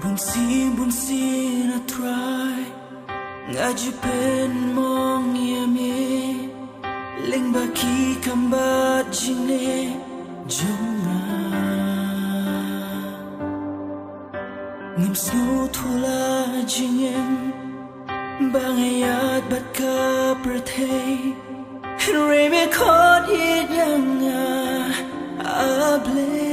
buồn si na try ngaji pen mong yami ling ba ki kamba jine jonga ngim snu thula jingem bangayat bat ka perthei re me khot yit yanga able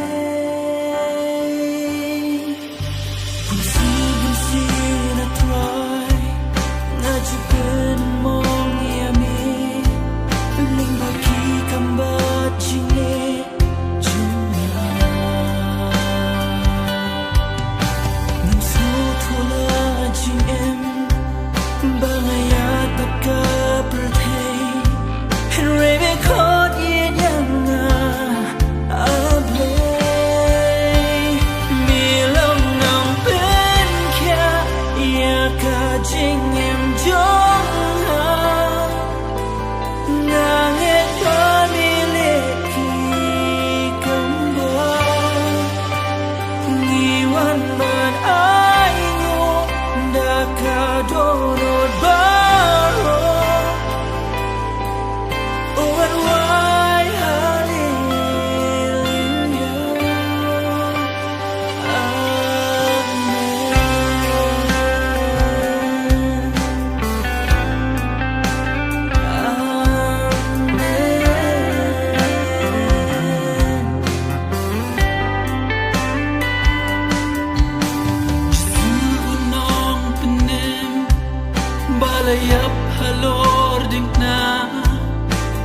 yap halor ding na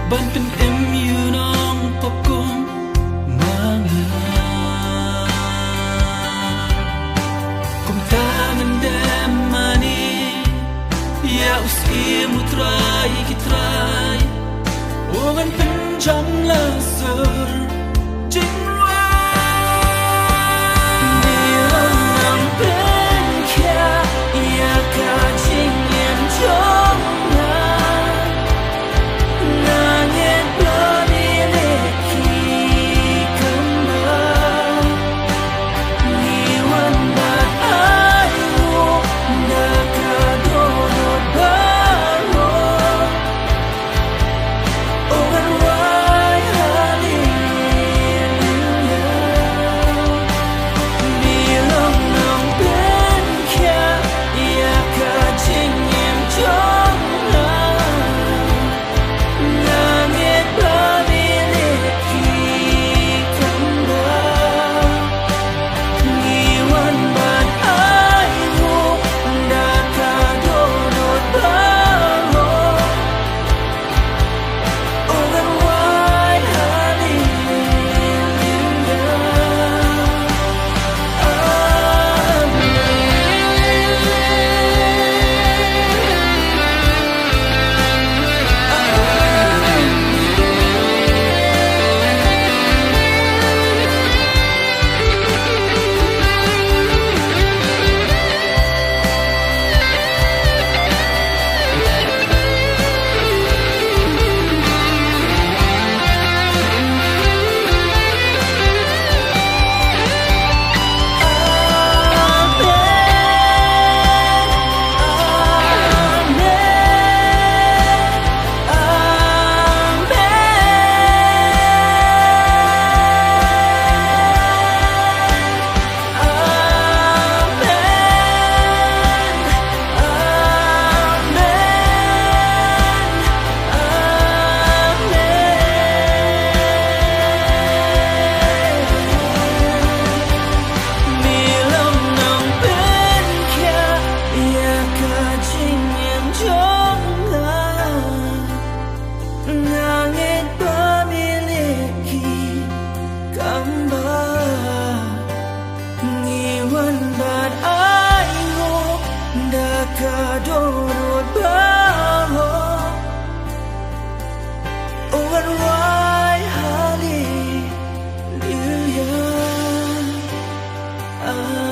ban pen em yu nong popcorn manga kum ta men dem mani ya usi mutrai kitrai o ban pen jam la sur jing ra ni ram pen kya ya ka jing Oh